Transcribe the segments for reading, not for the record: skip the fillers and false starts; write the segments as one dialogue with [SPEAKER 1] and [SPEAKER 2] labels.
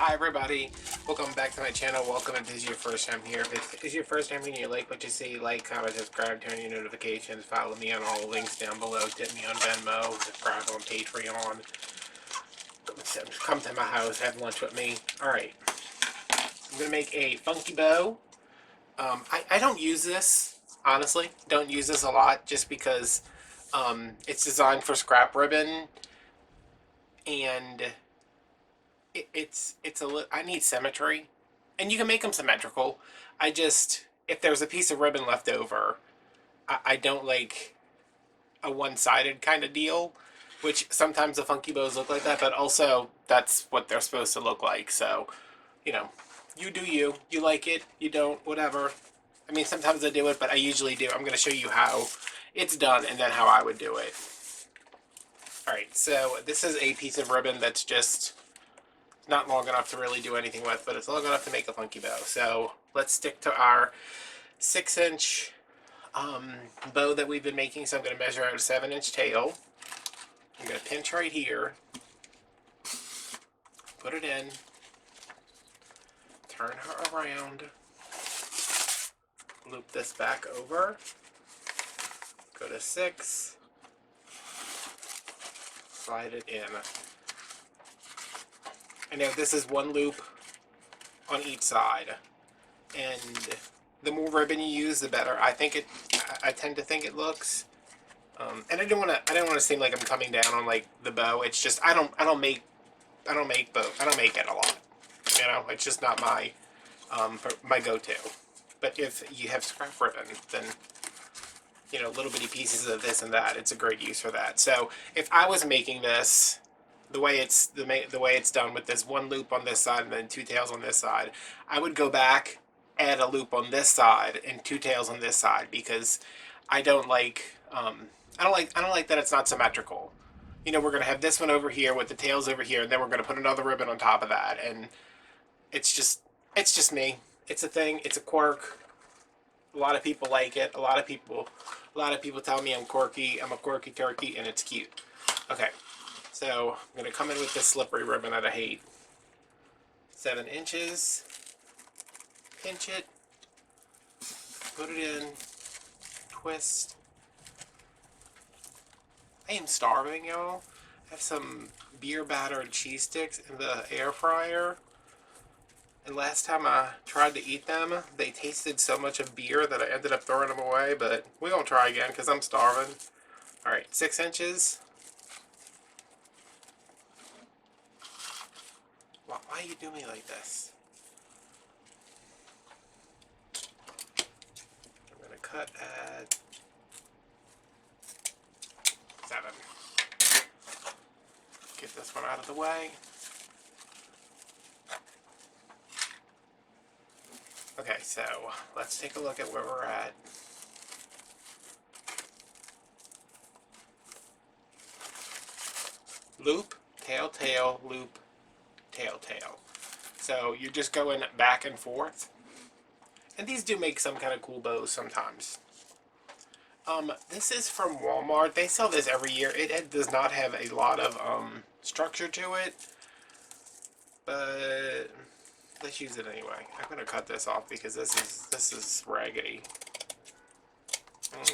[SPEAKER 1] Hi everybody, welcome back to my channel. Welcome if this is your first time here. If this is your first time and you like what you see, like, comment, subscribe, turn on your notifications, follow me on all the links down below, tip me on Venmo, subscribe on Patreon, come to my house, have lunch with me. Alright, I'm going to make a funky bow. I don't use this, honestly, don't use this a lot just because it's designed for scrap ribbon and I need symmetry, and you can make them symmetrical. If there's a piece of ribbon left over, I don't like a one-sided kind of deal, which sometimes the funky bows look like that, but also that's what they're supposed to look like. So, you know, you do you. You like it, you don't, whatever. I mean, sometimes I do it, but I usually do. I'm going to show you how it's done and then how I would do it. Alright, so this is a piece of ribbon that's just not long enough to really do anything with, but it's long enough to make a funky bow. So let's stick to our 6-inch bow that we've been making. So I'm going to measure out a 7-inch tail. I'm going to pinch right here, put it in, turn her around, loop this back over, go to 6, slide it in. I know this is one loop on each side, and the more ribbon you use, the better. I tend to think it looks. And I didn't want to seem like I'm coming down on like the bow. It's just I don't make it a lot. You know, it's just not my my go-to. But if you have scrap ribbon, then you know, little bitty pieces of this and that, it's a great use for that. So if I was making this the way it's done with this one loop on this side and then 2 tails on this side, I would go back, add a loop on this side and 2 tails on this side, because I don't like that it's not symmetrical. You know, we're gonna have this one over here with the tails over here, and then we're gonna put another ribbon on top of that, and it's just me. It's a thing. It's a quirk. A lot of people like it. A lot of people tell me I'm quirky. I'm a quirky turkey, and it's cute. Okay, so I'm gonna come in with this slippery ribbon that I hate. 7 inches. Pinch it. Put it in. Twist. I am starving, y'all. I have some beer battered cheese sticks in the air fryer. And last time I tried to eat them, they tasted so much of beer that I ended up throwing them away, but we're going to try again because I'm starving. Alright, 6 inches. Why are you doing me like this? I'm going to cut at 7. Get this one out of the way. Okay, so let's take a look at where we're at. Loop, tail, tail, loop, tail, tail. So you're just going back and forth. And these do make some kind of cool bows sometimes. This is from Walmart. They sell this every year. It does not have a lot of structure to it, but let's use it anyway. I'm gonna cut this off because this is raggedy.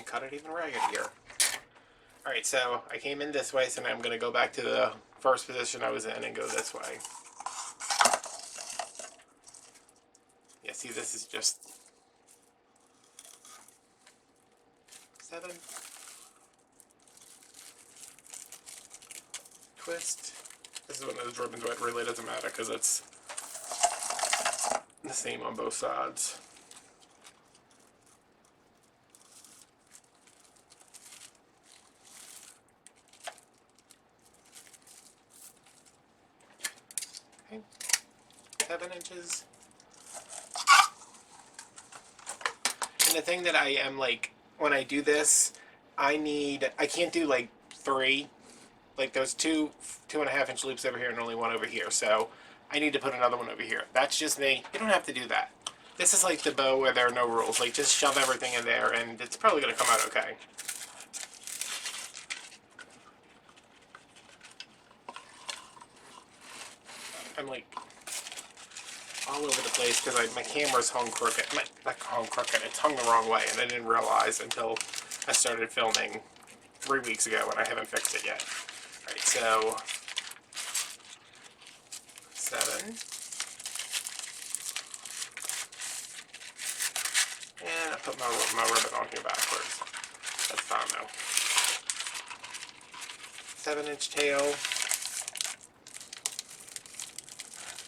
[SPEAKER 1] Cut it even raggedier. All right, so I came in this way, so now I'm gonna go back to the first position I was in and go this way. Yeah, see, this is just 7. Twist. This is one of those ribbons where it really doesn't matter because it's the same on both sides. Okay, 7 inches. And the thing that I am like, when I do this, I can't do like 3. Like there's 2.5 inch loops over here and only 1 over here, so I need to put another one over here. That's just me. You don't have to do that. This is like the bow where there are no rules. Like, just shove everything in there and it's probably going to come out okay. I'm like all over the place because my camera's hung crooked. Not hung crooked, it's hung the wrong way, and I didn't realize until I started filming 3 weeks ago, and I haven't fixed it yet. Alright, so 7. And I put my ribbon on here backwards. That's fine though. 7-inch tail,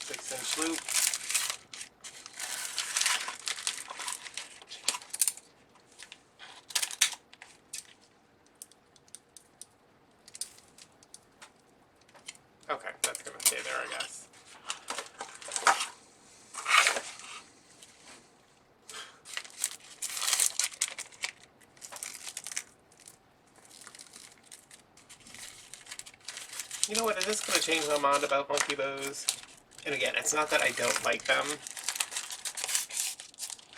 [SPEAKER 1] 6-inch loop. Okay, that's gonna stay there, I guess. You know what, it is going to change my mind about monkey bows. And again, it's not that I don't like them.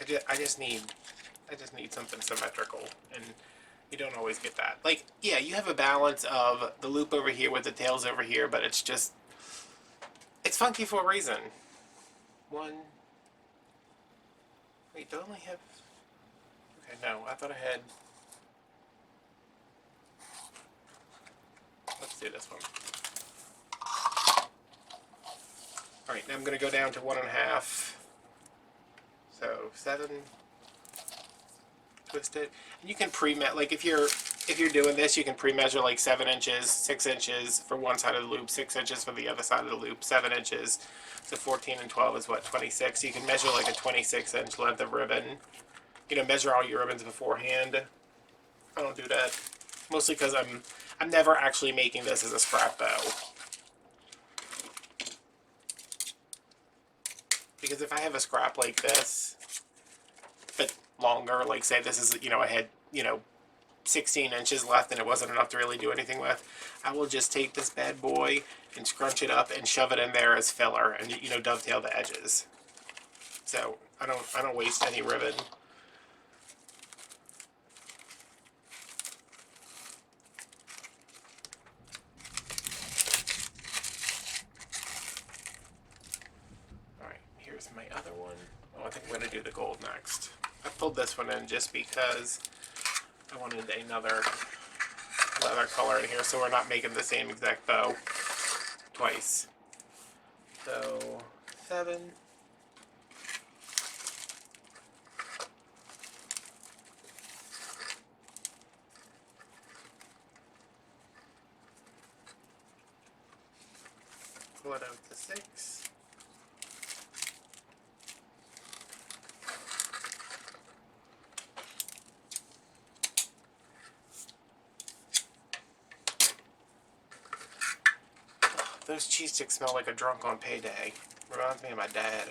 [SPEAKER 1] I just need something symmetrical, and you don't always get that. Like, yeah, you have a balance of the loop over here with the tails over here, but it's just, it's funky for a reason. One, wait, do I only have, okay, no, I thought I had, let's do this one. Alright, now I'm going to go down to 1.5. So 7, twist it. And you can pre-measure, like if you're doing this, you can pre-measure like 7 inches, 6 inches for one side of the loop, 6 inches for the other side of the loop, 7 inches. So 14 and 12 is what, 26. You can measure like a 26-inch length of ribbon. You know, measure all your ribbons beforehand. I don't do that. Mostly because I'm never actually making this as a scrap bow. Because if I have a scrap like this, but longer, like say this is, you know, I had, 16 inches left and it wasn't enough to really do anything with, I will just take this bad boy and scrunch it up and shove it in there as filler and, dovetail the edges. So I don't waste any ribbon. Here's my other one. Oh, I think I'm going to do the gold next. I pulled this one in just because I wanted another leather color in here so we're not making the same exact bow twice. So, 7. Pull it out to 6. Those cheese sticks smell like a drunk on payday. Reminds me of my dad.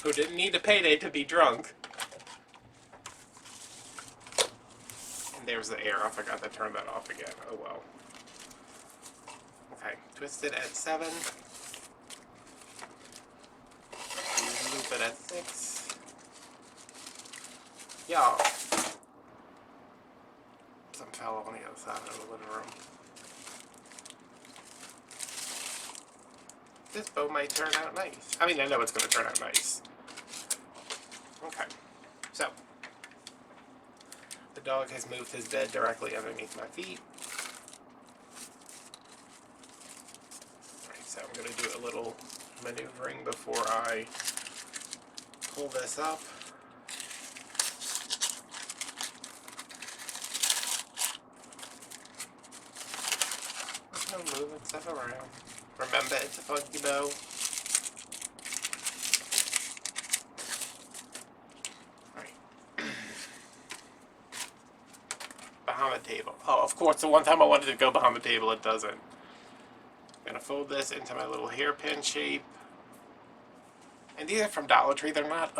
[SPEAKER 1] Who didn't need a payday to be drunk. And there's the air. I forgot to turn that off again. Oh well. Okay, twist it at 7. Loop it at 6. Y'all. Some fell on the other side of the living room. This bow might turn out nice. I mean, I know it's going to turn out nice. Okay, so the dog has moved his bed directly underneath my feet. Alright, so I'm going to do a little maneuvering before I pull this up. Moving stuff around. Remember, it's a funky bow. Alright. Behind the table. Oh, of course, the one time I wanted to go behind the table, it doesn't. I'm gonna fold this into my little hairpin shape. And these are from Dollar Tree. They're not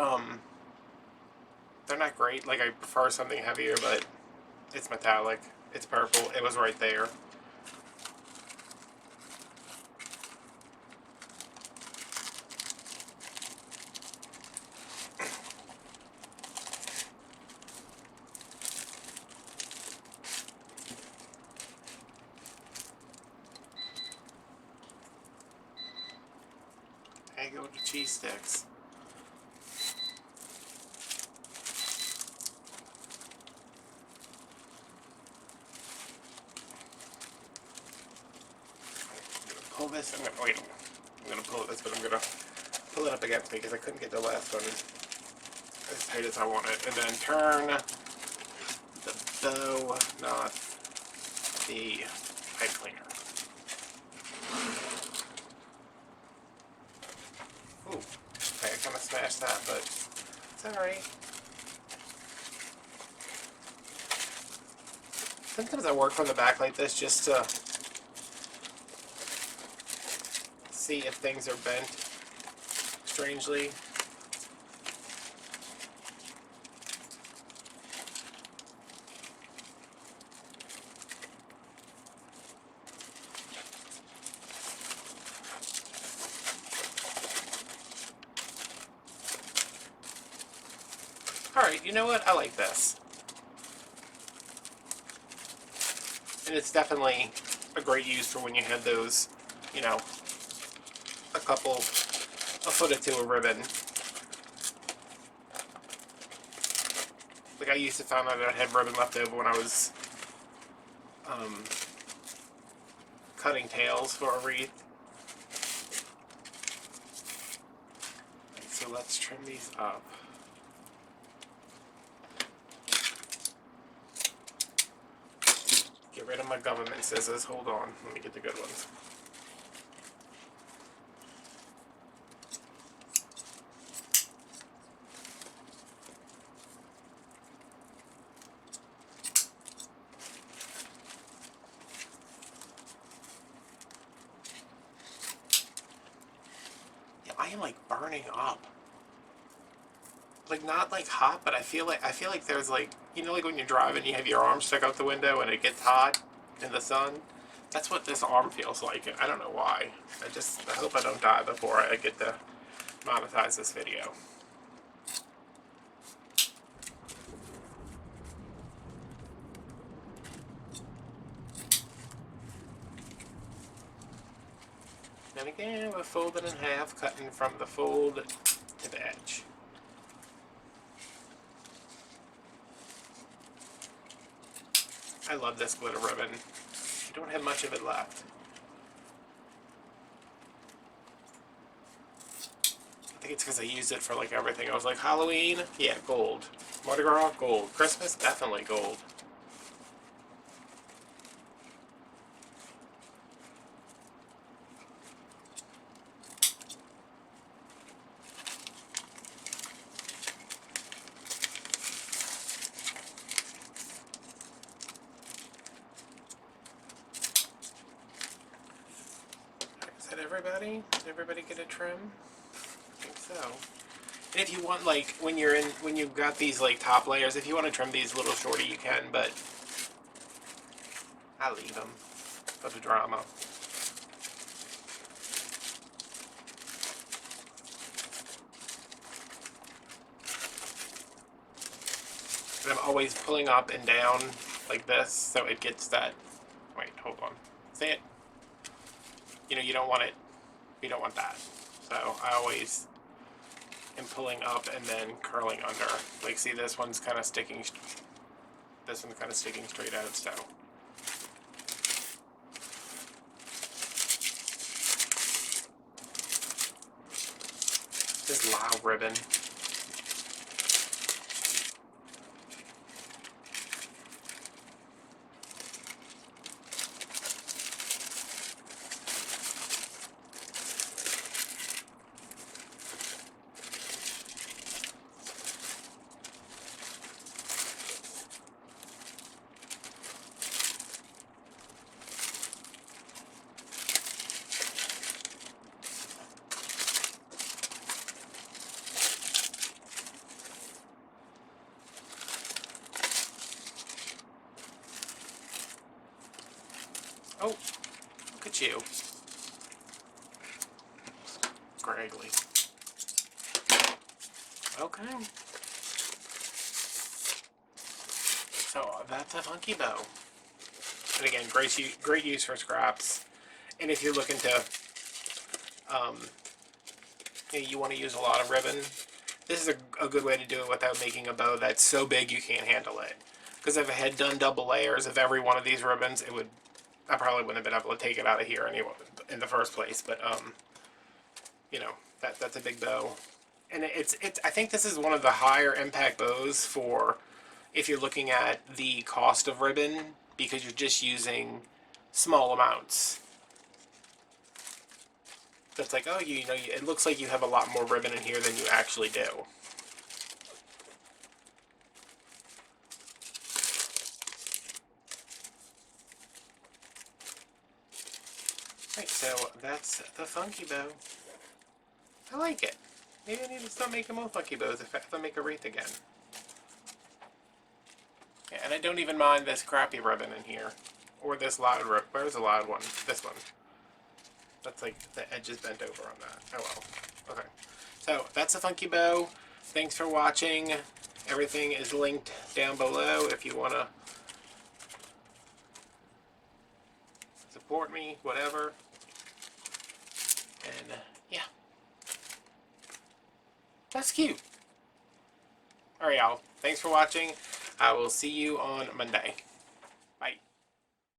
[SPEAKER 1] great. Like, I prefer something heavier, but it's metallic. It's purple. It was right there. can't go with the cheese sticks. I'm gonna pull this. I'm gonna pull this, but I'm gonna pull it up against me because I couldn't get the last one as tight as I wanted. And then turn the bow, not the pipe cleaner. Ooh, okay, I kind of smashed that, but it's alright. Sometimes I work from the back like this just to see if things are bent strangely. Alright, you know what? I like this. And it's definitely a great use for when you have those, you know, a foot or two of ribbon. Like I used to find out I had ribbon left over when I was cutting tails for a wreath. So let's trim these up. Get rid of my government scissors. Hold on, let me get the good ones. Yeah, I am like burning up. Like not like hot, but I feel like there's like, you know, like when you're driving, you have your arm stuck out the window and it gets hot in the sun. That's what this arm feels like. I don't know why. I hope I don't die before I get to monetize this video. And again, we're folding in half, cutting from the fold to the edge. I love this glitter ribbon. I don't have much of it left. I think it's because I used it for like everything. I was like, Halloween? Yeah, gold. Mardi Gras? Gold. Christmas? Definitely gold. Is that everybody? Did everybody get a trim? I think so. And if you want, like, when you've got these like top layers, if you want to trim these a little shorter, you can, but I leave them for the drama. And I'm always pulling up and down like this, so it gets that. Wait, hold on. See it? You know, you don't want that. So I always am pulling up and then curling under. Like, see, this one's kind of sticking. This one's kind of sticking straight out. So. This loud ribbon. Oh, look at you. Scraggly. Okay. So that's a funky bow. And again, great use for scraps. And if you're looking to you want to use a lot of ribbon, this is a good way to do it without making a bow that's so big you can't handle it. Because if I had done double layers of every one of these ribbons, I probably wouldn't have been able to take it out of here anyway in the first place. But you know, that's a big bow, and it's I think this is one of the higher impact bows for if you're looking at the cost of ribbon, because you're just using small amounts. That's like, oh, you know, it looks like you have a lot more ribbon in here than you actually do. Right, so that's the funky bow. I like it. Maybe I need to start making more funky bows if I make a wreath again. Yeah, and I don't even mind this crappy ribbon in here. Or this loud ribbon. Where's the loud one? This one. That's like, the edge is bent over on that. Oh well. Okay. So, that's a funky bow. Thanks for watching. Everything is linked down below if you want to support me, whatever. And, yeah. That's cute. Alright, y'all. Thanks for watching. I will see you on Monday.